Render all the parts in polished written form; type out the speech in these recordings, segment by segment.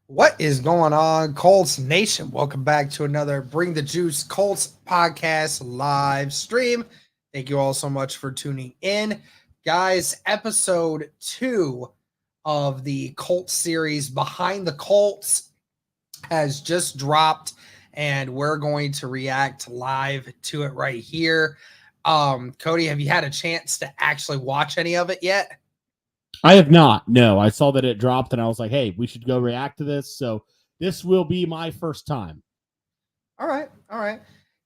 What is going on, Colts Nation? Welcome back to another Bring the Juice Colts podcast live stream. Thank you all so much for tuning in. Guys, episode 2 of the Colts series Behind the Colts has just dropped, and we're going to react live to it right here. Cody, have you had a chance to actually watch any of it yet? I have not. No, I saw that it dropped and I was like, hey, we should go react to this. So this will be my first time. All right.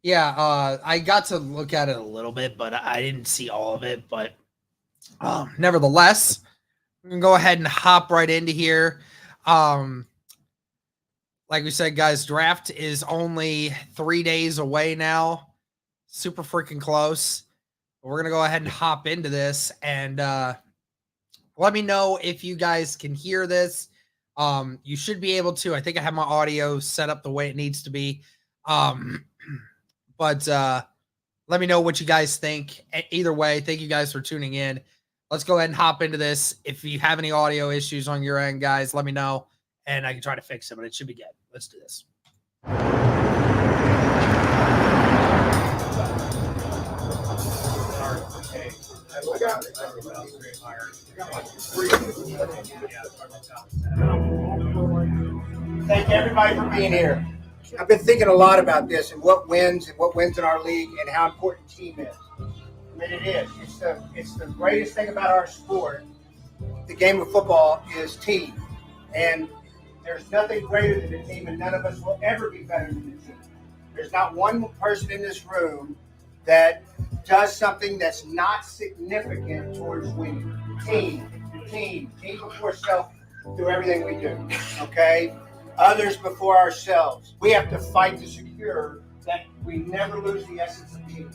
Yeah, I got to look at it a little bit, but I didn't see all of it. But nevertheless, we can go ahead and hop right into here. Like we said, guys, draft is only 3 days away now. Super freaking close. We're going to go ahead and hop into this and let me know if you guys can hear this. You should be able to. I think I have my audio set up the way it needs to be. But let me know what you guys think. Either way, thank you guys for tuning in. Let's go ahead and hop into this. If you have any audio issues on your end, guys, let me know, and I can try to fix it, but it should be good. Let's do this. Thank everybody for being here. I've been thinking a lot about this and what wins in our league and how important team is. I mean, it is. It's the greatest thing about our sport. The game of football is team. And there's nothing greater than a team, and none of us will ever be better than the team. There's not one person in this room that does something that's not significant towards winning. Team before self through everything we do, okay? Others before ourselves. We have to fight to secure that we never lose the essence of team.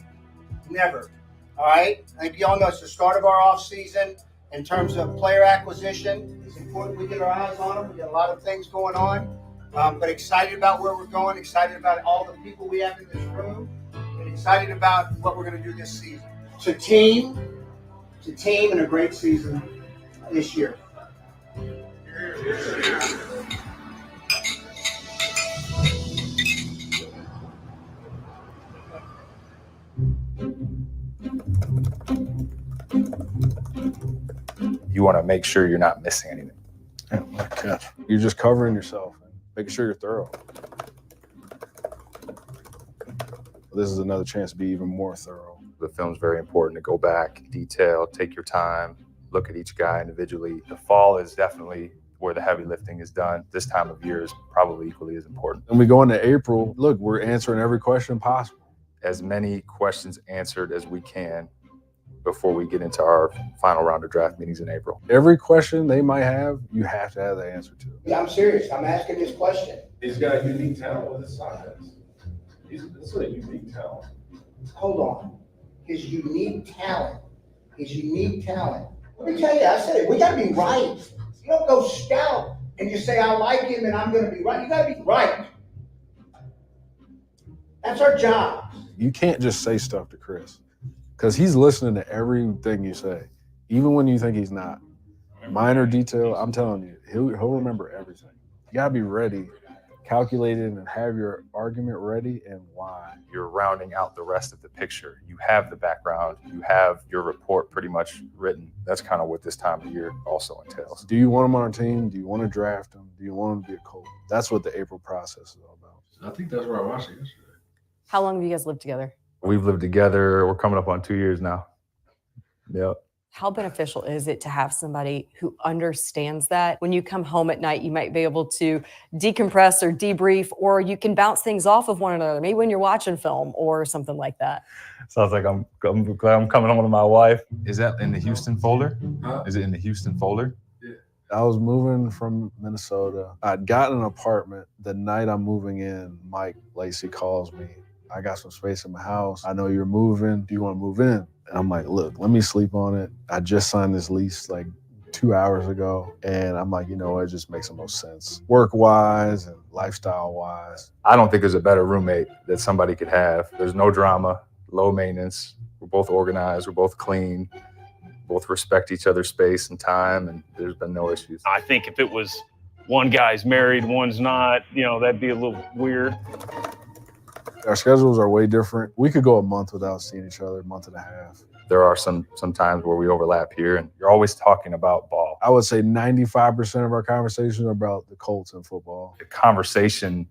Never, all right? I think you all know it's the start of our off season in terms of player acquisition. It's important we get our eyes on them. We got a lot of things going on, but excited about where we're going, excited about all the people we have in this room, and excited about what we're going to do this season. So team and a great season this year. You want to make sure you're not missing anything. Yeah, you're just covering yourself and making sure you're thorough. This is another chance to be even more thorough. The film's very important to go back, detail, take your time, look at each guy individually. The fall is definitely where the heavy lifting is done. This time of year is probably equally as important. And we go into April, look, we're answering every question possible. As many questions answered as we can before we get into our final round of draft meetings in April. Every question they might have, you have to have the answer to. Yeah, I'm serious. I'm asking this question. He's got unique talent with his size. This is a unique talent. Hold on. His unique talent. Let me tell you, I said it. We got to be right. You don't go scout and you say, I like him and I'm going to be right. You got to be right. That's our job. You can't just say stuff to Chris because he's listening to everything you say, even when you think he's not. Minor detail, I'm telling you, he'll remember everything. You got to be ready, calculated, and have your argument ready and why. You're rounding out the rest of the picture. You have the background. You have your report pretty much written. That's kind of what this time of year also entails. Do you want him on our team? Do you want to draft him? Do you want him to be a Colt? That's what the April process is all about. I think that's where I watched it yesterday. How long have you guys lived together? We've lived together. We're coming up on 2 years now. Yep. How beneficial is it to have somebody who understands that when you come home at night, you might be able to decompress or debrief, or you can bounce things off of one another, maybe when you're watching film or something like that? Sounds like I'm glad I'm coming home to my wife. Is that in the Houston folder? Huh? Is it in the Houston folder? I was moving from Minnesota. I'd gotten an apartment. The night I'm moving in, Mike Lacey calls me. I got some space in my house. I know you're moving. Do you want to move in? And I'm like, look, let me sleep on it. I just signed this lease like 2 hours ago. And I'm like, you know what? It just makes the most sense. Work-wise and lifestyle-wise. I don't think there's a better roommate that somebody could have. There's no drama, low maintenance. We're both organized. We're both clean. Both respect each other's space and time. And there's been no issues. I think if it was one guy's married, one's not, that'd be a little weird. Our schedules are way different. We could go a month without seeing each other, a month and a half. There are some times where we overlap here, and you're always talking about ball. I would say 95% of our conversations are about the Colts and football. The conversation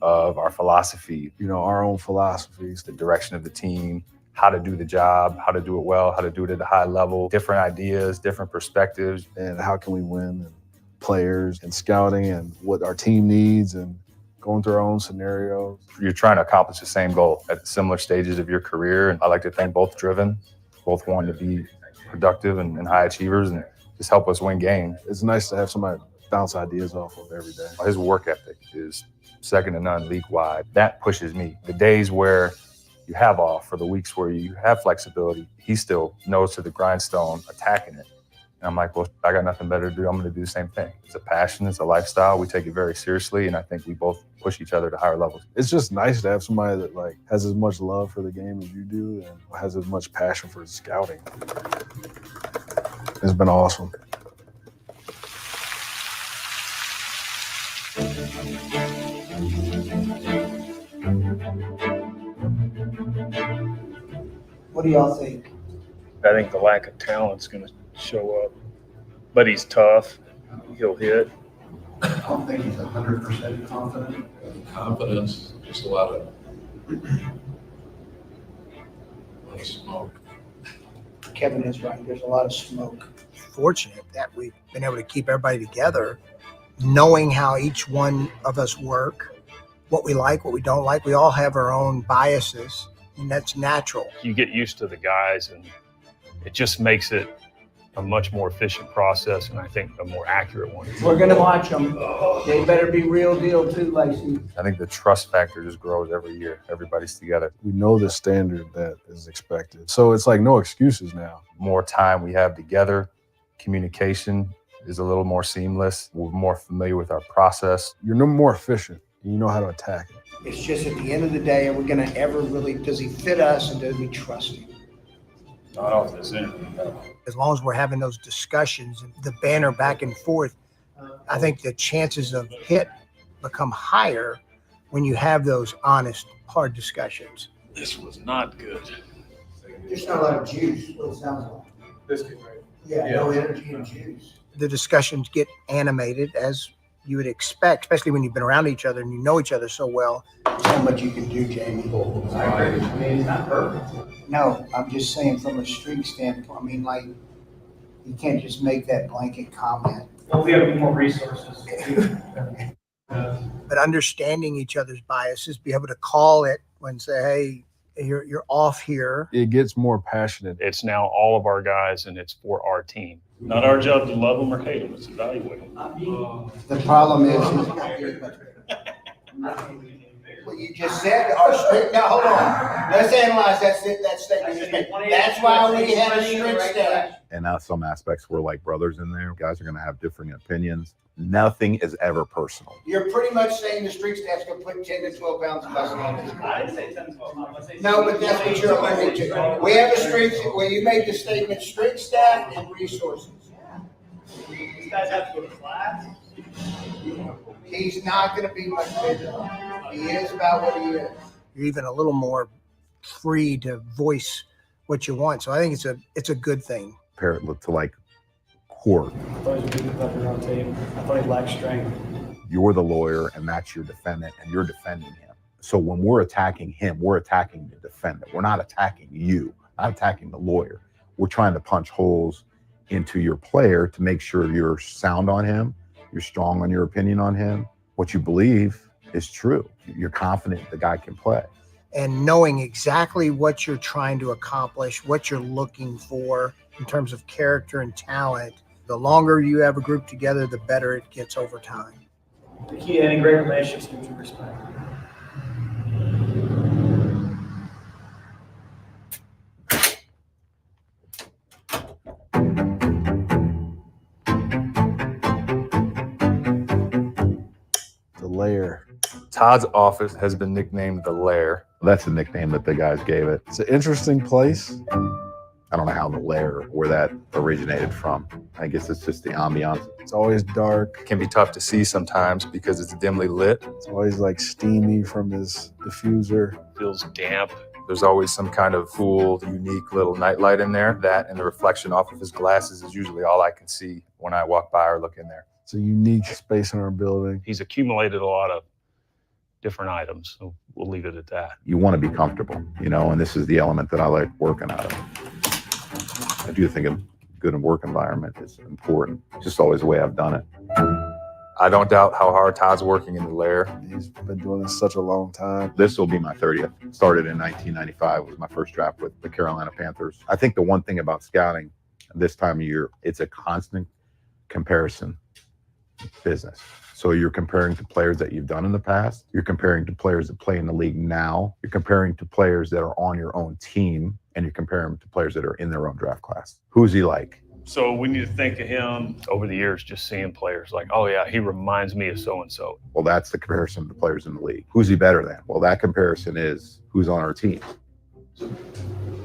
of our philosophy, Our own philosophies. the direction of the team, how to do the job, how to do it well, how to do it at a high level, different ideas, different perspectives. And how can we win, and players and scouting and what our team needs and going through our own scenarios. You're trying to accomplish the same goal at similar stages of your career. And I like to think both driven, both wanting to be productive and high achievers and just help us win games. It's nice to have somebody to bounce ideas off of every day. His work ethic is second to none league-wide. That pushes me. The days where you have off or the weeks where you have flexibility, he still nose to the grindstone, attacking it. And I'm like, well, I got nothing better to do. I'm going to do the same thing. It's a passion. It's a lifestyle. We take it very seriously. And I think we both push each other to higher levels. It's just nice to have somebody that has as much love for the game as you do and has as much passion for scouting. It's been awesome. What do y'all think? I think the lack of talent's going to show up, but he's tough. He'll hit. I don't think he's 100% confident. Confidence, just a lot of smoke. Kevin is right. There's a lot of smoke. Fortunate that we've been able to keep everybody together, knowing how each one of us work, what we like, what we don't like. We all have our own biases, and that's natural. You get used to the guys, and it just makes it a much more efficient process, and I think a more accurate one. We're going to watch them. They better be real deal too, Lacey. I think the trust factor just grows every year. Everybody's together. We know the standard that is expected. So it's like no excuses now. More time we have together, communication is a little more seamless. We're more familiar with our process. You're no more efficient. You know how to attack it. It's just at the end of the day, are we going to ever really, does he fit us and does we trust him? Not off this end. No. As long as we're having those discussions and the banter back and forth, I think the chances of hit become higher when you have those honest, hard discussions. This was not good. There's not a lot of juice, what it sounds like. Biscuit, right? Yeah, no energy and juice. The discussions get animated as you would expect, especially when you've been around each other and you know each other so well. There's not much you can do, Jamie. I agree. I mean, he's not perfect. No, I'm just saying from a streak standpoint, you can't just make that blanket comment. Well, we have more resources. But understanding each other's biases, be able to call it when say, hey, you're off here. It gets more passionate. It's now all of our guys, and it's for our team. Not our job to love them or hate them. It's evaluate them. The problem is what you just said. Now hold on. Let's analyze that statement you just made. That's why we have a strict staff. And now some aspects we're like brothers in there. Guys are going to have differing opinions. Nothing is ever personal. You're pretty much saying the street staff's gonna put 10 to 12 pounds of muscle on this. I didn't say 10 to 12 pounds. No, but that's what you're alluding to. We have a street, well, you made the statement, street staff and resources. These guys have to go to class. He's not gonna be much bigger. He is about what he is. You're even a little more free to voice what you want. So I think it's a good thing. Compare it to like court. I thought he was a good veteran on tape. I thought he lacked strength. You're the lawyer and that's your defendant and you're defending him. So when we're attacking him, we're attacking the defendant. We're not attacking you, not attacking the lawyer. We're trying to punch holes into your player to make sure you're sound on him, you're strong on your opinion on him. What you believe is true. You're confident the guy can play. And knowing exactly what you're trying to accomplish, what you're looking for in terms of character and talent, the longer you have a group together, the better it gets over time. The key to any great relationship is mutual respect. The lair. Todd's office has been nicknamed the Lair. That's the nickname that the guys gave it. It's an interesting place. I don't know how the lair, where that originated from. I guess it's just the ambiance. It's always dark. It can be tough to see sometimes because it's dimly lit. It's always like steamy from his diffuser. Feels damp. There's always some kind of cool, unique little nightlight in there. That and the reflection off of his glasses is usually all I can see when I walk by or look in there. It's a unique space in our building. He's accumulated a lot of different items, so we'll leave it at that. You want to be comfortable, and this is the element that I like working out of. I do think a good work environment is important. It's just always the way I've done it. I don't doubt how hard Todd's working in the lair. He's been doing this such a long time. This will be my 30th. Started in 1995, was my first draft with the Carolina Panthers. I think the one thing about scouting this time of year, it's a constant comparison business. So you're comparing to players that you've done in the past. You're comparing to players that play in the league now. You're comparing to players that are on your own team, and you're comparing to players that are in their own draft class. Who's he like? So we need to think of him over the years, just seeing players like, oh yeah, he reminds me of so-and-so. Well, that's the comparison to players in the league. Who's he better than? Well, that comparison is who's on our team.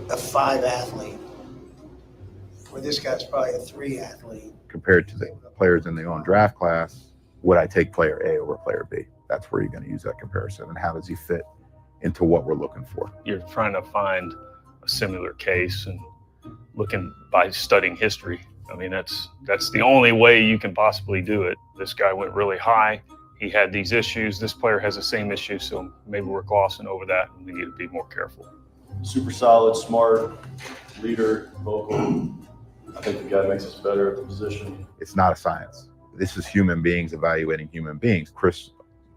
A 5 athlete. Where this guy's probably a 3 athlete. Compared to the players in their own draft class, would I take player A over player B? That's where you're going to use that comparison. And how does he fit into what we're looking for? You're trying to find a similar case and looking by studying history. I mean, that's the only way you can possibly do it. This guy went really high. He had these issues. This player has the same issue, so maybe we're glossing over that and we need to be more careful. Super solid, smart, leader, vocal. I think the guy makes us better at the position. It's not a science. This is human beings evaluating human beings. Chris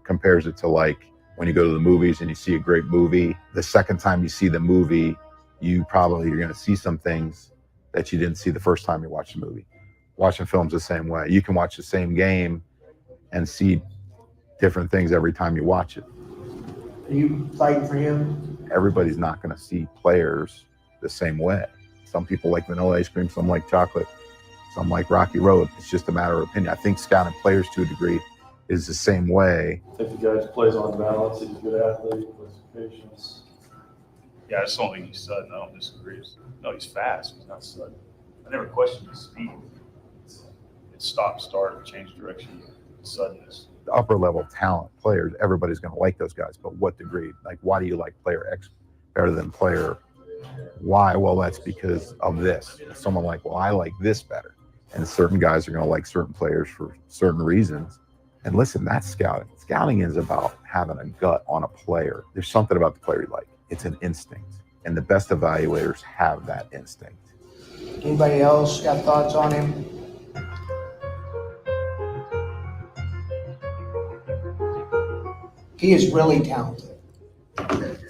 compares it to like when you go to the movies and you see a great movie. The second time you see the movie, you're going to see some things that you didn't see the first time you watched the movie. Watching films the same way. You can watch the same game and see different things every time you watch it. Are you fighting for him? Everybody's not going to see players the same way. Some people like vanilla ice cream, some like chocolate, some like Rocky Road. It's just a matter of opinion. I think scouting players to a degree is the same way. I think the guy plays on balance. He's a good athlete, with patience. Yeah, I just don't think he's sudden. I don't disagree. No, he's fast. He's not sudden. I never questioned his speed. It's stop, start, change direction, suddenness. The upper level talent players, everybody's going to like those guys, but what degree? Like, why do you like player X better than player Y? Well, that's because of this. Someone like, well, I like this better. And certain guys are going to like certain players for certain reasons. And listen, that's scouting. Scouting is about having a gut on a player. There's something about the player you like. It's an instinct. And the best evaluators have that instinct. Anybody else got thoughts on him? He is really talented.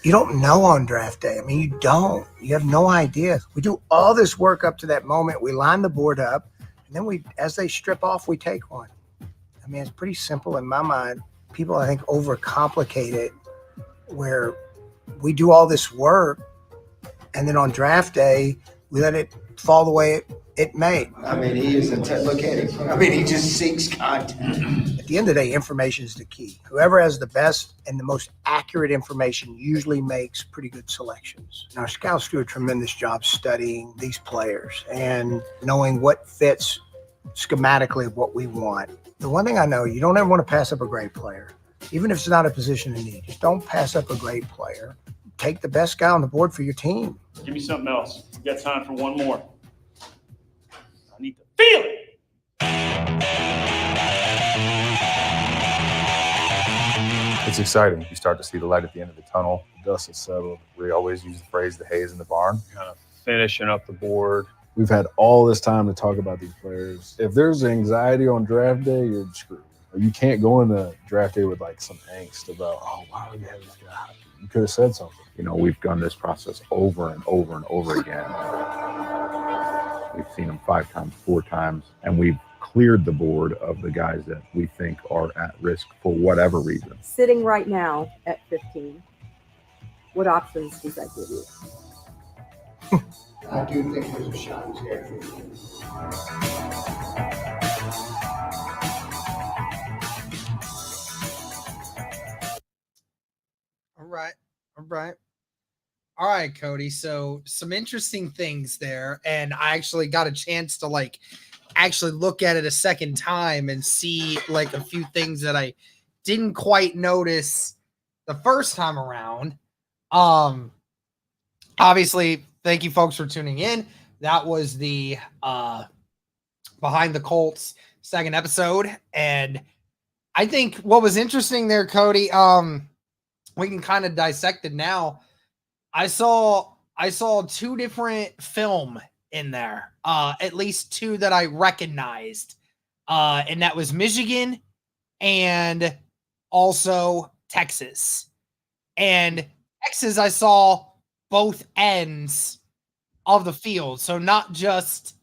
You don't know on draft day. I mean, you don't. You have no idea. We do all this work up to that moment. We line the board up, and then as they strip off, we take one. I mean, it's pretty simple in my mind. People, I think, overcomplicate it, where we do all this work, and then on draft day, we let it fall the way it may. I mean, he is look at him. I mean, he just seeks content. At the end of the day, information is the key. Whoever has the best and the most accurate information usually makes pretty good selections. And our scouts do a tremendous job studying these players and knowing what fits schematically of what we want. The one thing I know, you don't ever want to pass up a great player. Even if it's not a position in need, just don't pass up a great player. Take the best guy on the board for your team. Give me something else. We got time for one more. I need to feel it. It's exciting. You start to see the light at the end of the tunnel. The dust has settled. We always use the phrase, the hay is in the barn. Kind of finishing up the board. We've had all this time to talk about these players. If there's anxiety on draft day, you're screwed. You can't go into draft day with like some angst about, oh, why do we have this guy? You could have said something. We've done this process over and over and over again. We've seen them 5 times, 4 times, and we've cleared the board of the guys that we think are at risk for whatever reason. Sitting right now at 15, what options does that give you? I do think there's a shot he's there. All right. All right, Cody. So some interesting things there. And I actually got a chance to like actually look at it a second time and see like a few things that I didn't quite notice the first time around. Obviously, thank you folks for tuning in. That was the Behind the Colts second episode. And I think what was interesting there, Cody, we can kind of dissect it now. I saw two different film in there, at least two that I recognized, and that was Michigan and also Texas. And Texas, I saw both ends of the field, so not just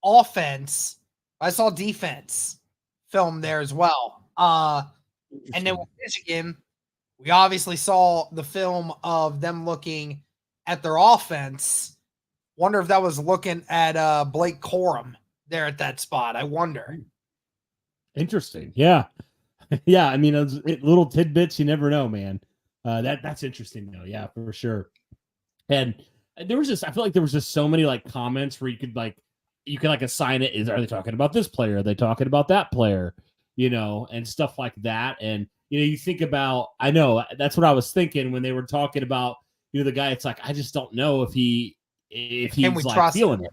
offense. I saw defense film there as well. And then with Michigan, we obviously saw the film of them looking at their offense. Wonder if that was looking at Blake Corum there at that spot. I wonder. Interesting. Yeah. Yeah. I mean, little tidbits, you never know, man. That's interesting though. Yeah, for sure. And there was just, I feel like there was just so many like comments where you could assign it. Are they talking about this player? Are they talking about that player? And stuff like that. And, you think about, I know that's what I was thinking when they were talking about, the guy. It's like, I just don't know if he's like feeling it,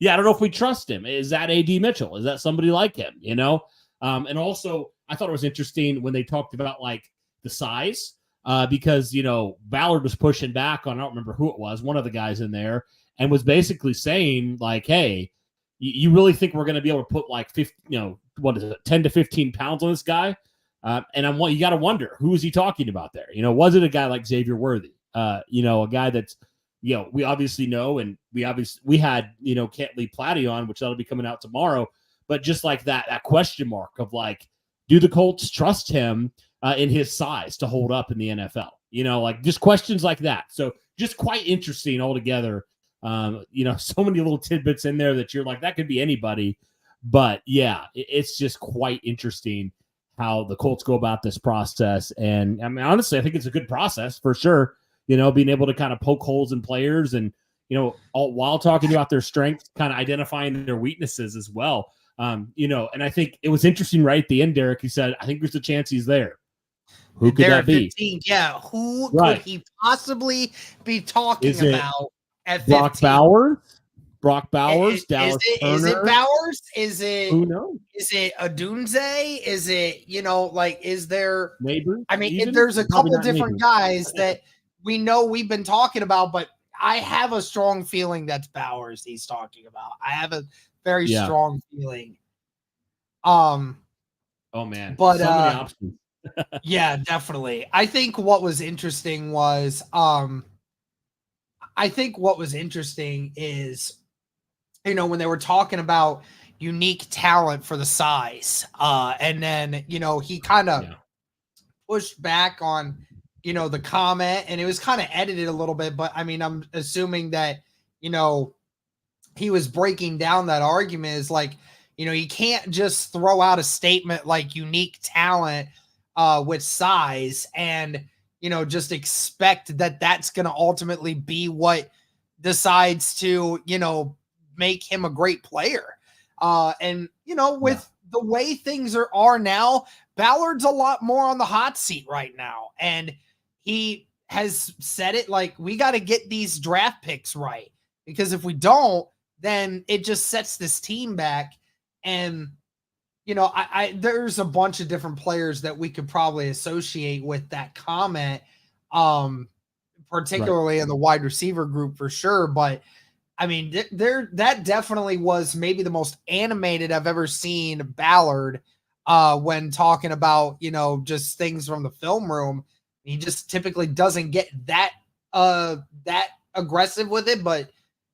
Yeah. I don't know if we trust him. Is that AD Mitchell? Is that somebody like him? And also I thought it was interesting when they talked about like the size, because, Ballard was pushing back on, I don't remember who it was, one of the guys in there, and was basically saying like, hey, you really think we're going to be able to put like 50, 10 to 15 pounds on this guy? And you got to wonder, who is he talking about there? Was it a guy like Xavier Worthy? A guy that's, we obviously know, and we had, Cantley Platty on, which that'll be coming out tomorrow. But just like that question mark of like, do the Colts trust him in his size to hold up in the NFL? Like just questions like that. So just quite interesting altogether. So many little tidbits in there that you're like, that could be anybody. But yeah, it's just quite interesting how the Colts go about this process. And I mean, honestly, I think it's a good process for sure. Being able to kind of poke holes in players and, all while talking about their strengths, kind of identifying their weaknesses as well. And I think it was interesting right at the end, Derek, he said, I think there's a chance he's there. Who could that be? 15, yeah. Who could he possibly be talking about at 15? Brock Bowers, Dallas Turner. Is it Bowers? Is it who knows? Is it Adunze? Is it is there? Neighbor? I mean, there's a couple different guys that we know we've been talking about, but I have a strong feeling that's Bowers he's talking about. I have a very strong feeling. Oh man, but so many options. Yeah, definitely. I think what was interesting is when they were talking about unique talent for the size, and then he kind of pushed back on the comment, and it was kind of edited a little bit, but I mean, I'm assuming that he was breaking down that argument is like, you can't just throw out a statement like unique talent with size and just expect that that's going to ultimately be what decides to make him a great player. And with the way things are now, Ballard's a lot more on the hot seat right now, and he has said it like, we got to get these draft picks right, because if we don't, then it just sets this team back. And there's a bunch of different players that we could probably associate with that comment, particularly in the wide receiver group for sure. But I mean, that definitely was maybe the most animated I've ever seen Ballard when talking about, just things from the film room. He just typically doesn't get that aggressive with it, but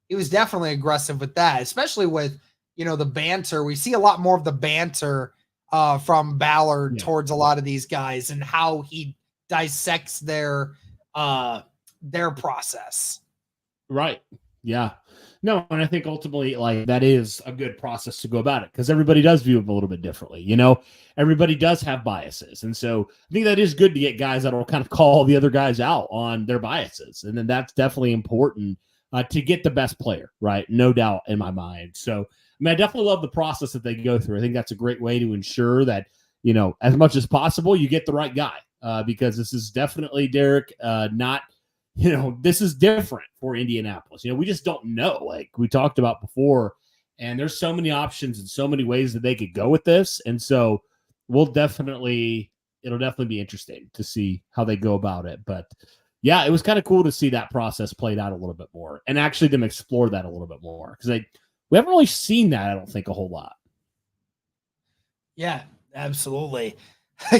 he was definitely aggressive with that, especially with, the banter. We see a lot more of the banter from Ballard towards a lot of these guys and how he dissects their process. Right. Yeah. No, and I think ultimately, like, that is a good process to go about it, because everybody does view it a little bit differently. Everybody does have biases. And so I think that is good to get guys that will kind of call the other guys out on their biases. And then that's definitely important to get the best player, right? No doubt in my mind. So, I definitely love the process that they go through. I think that's a great way to ensure that, as much as possible, you get the right guy, because this is definitely, Derek, not, this is different for Indianapolis. We just don't know, like we talked about before, and there's so many options and so many ways that they could go with this. And so it'll definitely be interesting to see how they go about it. But yeah, it was kind of cool to see that process played out a little bit more, and actually them explore that a little bit more, because we haven't really seen that, I don't think, a whole lot. Yeah, absolutely.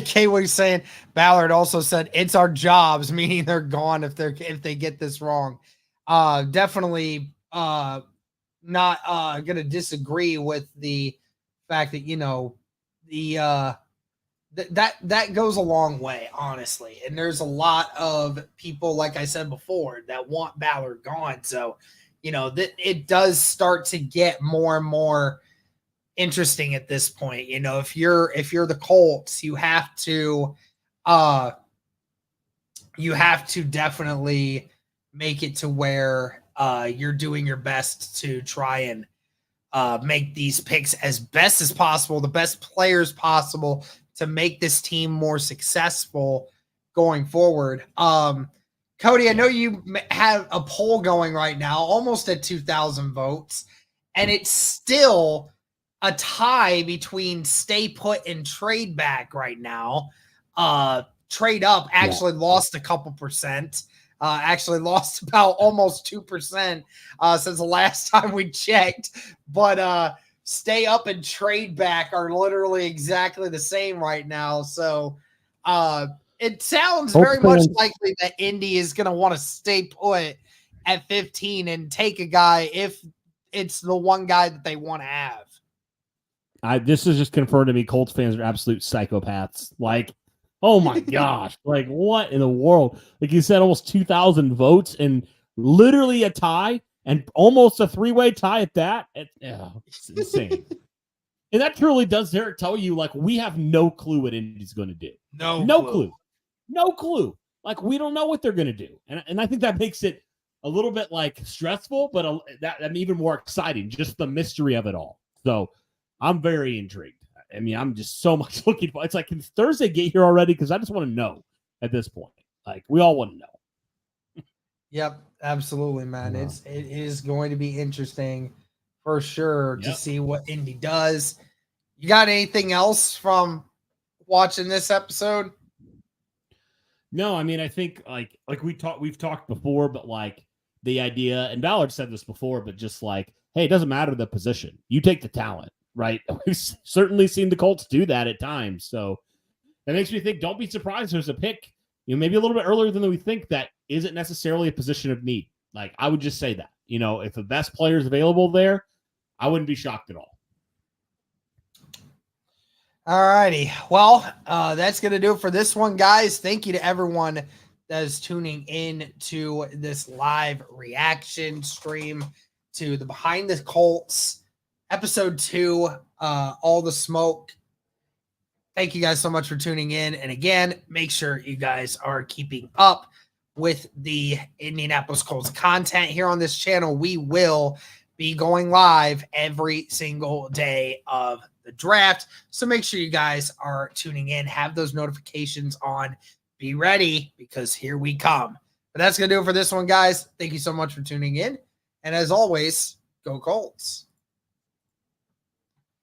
Kay was saying, Ballard also said it's our jobs, meaning they're gone if they get this wrong. Definitely not gonna disagree with the fact that that goes a long way, honestly. And there's a lot of people, like I said before, that want Ballard gone. So that it does start to get more and more interesting at this point. If you're the Colts, you have to definitely make it to where you're doing your best to try and make these picks as best as possible, the best players possible, to make this team more successful going forward. Cody, I know you have a poll going right now, almost at 2,000 votes, and it's still a tie between stay put and trade back right now. Trade up actually lost a couple percent. Actually lost about almost 2% since the last time we checked. But stay up and trade back are literally exactly the same right now. So it sounds very much likely that Indy is going to want to stay put at 15 and take a guy if it's the one guy that they want to have. This is just confirmed to me. Colts fans are absolute psychopaths. Like, oh my gosh. Like, what in the world? Like you said, almost 2,000 votes and literally a tie, and almost a three-way tie at that. It's insane. And that truly does, Derek, tell you, like, we have no clue what Indy's going to do. No clue. Like, we don't know what they're going to do. And I think that makes it a little bit, like, stressful, but that even more exciting, just the mystery of it all. So I'm very intrigued. I'm just so much looking for. It's like, can Thursday get here already? Because I just want to know at this point. Like, we all want to know. Yep, absolutely, man. It is going to be interesting for sure to see what Indy does. You got anything else from watching this episode? No, I think like we've talked before, but like the idea, and Ballard said this before, but just like, hey, it doesn't matter the position. You take the talent. Right. We've certainly seen the Colts do that at times. So that makes me think, don't be surprised there's a pick, maybe a little bit earlier than we think, that isn't necessarily a position of need. Like, I would just say that, if the best player is available there, I wouldn't be shocked at all. All righty. Well, that's going to do it for this one, guys. Thank you to everyone that is tuning in to this live reaction stream to the Behind the Colts Episode 2, All the Smoke. Thank you guys so much for tuning in. And again, make sure you guys are keeping up with the Indianapolis Colts content here on this channel. We will be going live every single day of the draft. So make sure you guys are tuning in. Have those notifications on. Be ready, because here we come. But that's going to do it for this one, guys. Thank you so much for tuning in. And as always, go Colts.